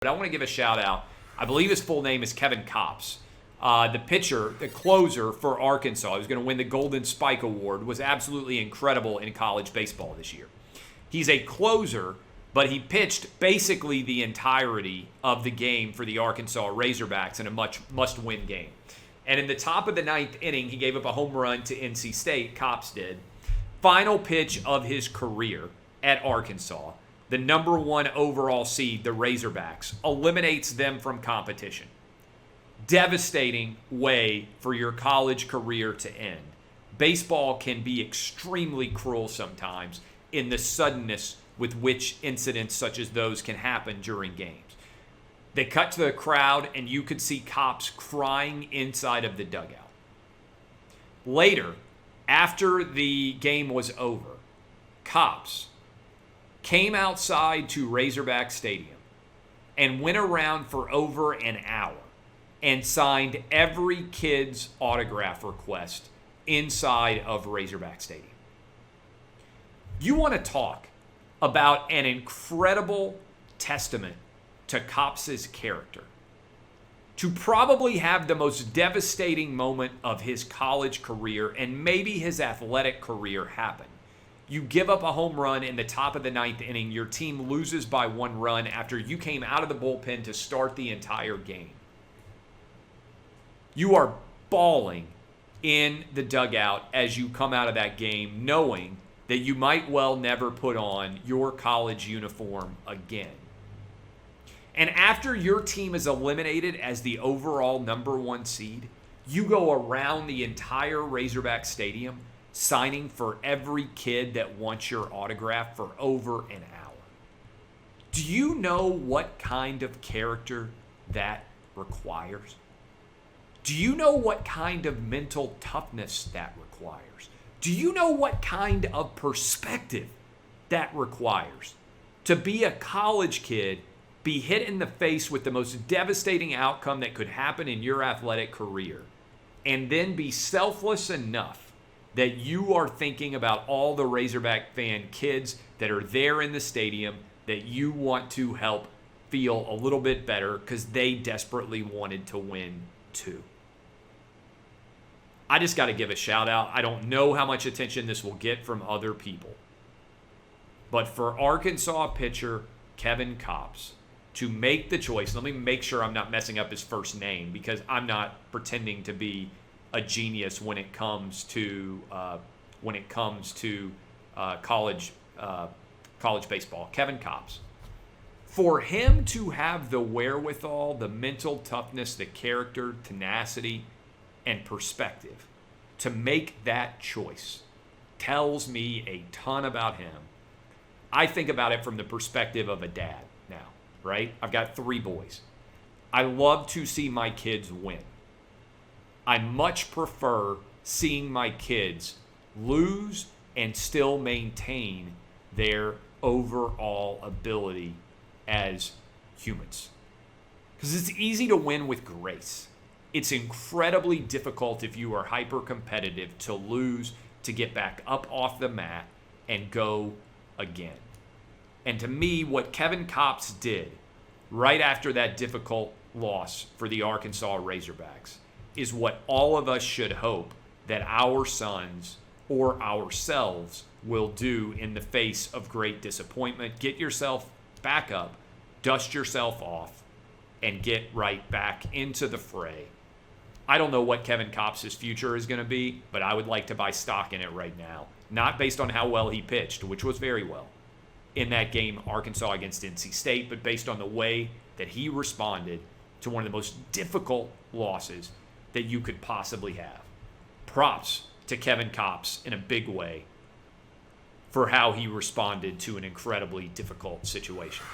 But I want to give a shout out. I believe his full name is Kevin Kopps. The pitcher, the closer for Arkansas, who's going to win the Golden Spike Award, was absolutely incredible in college baseball this year. He's a closer, but he pitched basically the entirety of the game for the Arkansas Razorbacks in a must-win game. And in the top of the ninth inning, he gave up a home run to NC State, Kopps did. Final pitch of his career at Arkansas. The number 1 overall seed, the Razorbacks, eliminates them from competition. Devastating way for your college career to end. Baseball can be extremely cruel sometimes in the suddenness with which incidents such as those can happen during games. They cut to the crowd, and you could see Kopps crying inside of the dugout. Later, after the game was over, Kopps came outside to Razorback Stadium and went around for over an hour and signed every kid's autograph request inside of Razorback Stadium. You want to talk about an incredible testament to Kopps' character. To probably have the most devastating moment of his college career and maybe his athletic career happen. You give up a home run in the top of the ninth inning. Your team loses by 1 run after you came out of the bullpen to start the entire game. You are bawling in the dugout as you come out of that game, knowing that you might well never put on your college uniform again. And after your team is eliminated as the overall number 1 seed, you go around the entire Razorback Stadium signing for every kid that wants your autograph for over an hour. Do you know what kind of character that requires? Do you know what kind of mental toughness that requires? Do you know what kind of perspective that requires? To be a college kid, be hit in the face with the most devastating outcome that could happen in your athletic career, and then be selfless enough that you are thinking about all the Razorback fan kids that are there in the stadium that you want to help feel a little bit better because they desperately wanted to win too. I just got to give a shout out. I don't know how much attention this will get from other people. But for Arkansas pitcher Kevin Kopps to make the choice, let me make sure I'm not messing up his first name because I'm not pretending to be a genius when it comes to college baseball. Kevin Kopps. For him to have the wherewithal, the mental toughness, the character, tenacity, and perspective to make that choice tells me a ton about him. I think about it from the perspective of a dad now, right? I've got 3 boys. I love to see my kids win. I much prefer seeing my kids lose and still maintain their overall ability as humans. Because it's easy to win with grace. It's incredibly difficult if you are hyper-competitive to lose, to get back up off the mat and go again. And to me, what Kevin Kopps did right after that difficult loss for the Arkansas Razorbacks is what all of us should hope that our sons or ourselves will do in the face of great disappointment. Get yourself back up, dust yourself off, and get right back into the fray. I don't know what Kevin Kopps' future is going to be, but I would like to buy stock in it right now. Not based on how well he pitched, which was very well, in that game, Arkansas against NC State, but based on the way that he responded to one of the most difficult losses that you could possibly have. Props to Kevin Kopps in a big way for how he responded to an incredibly difficult situation.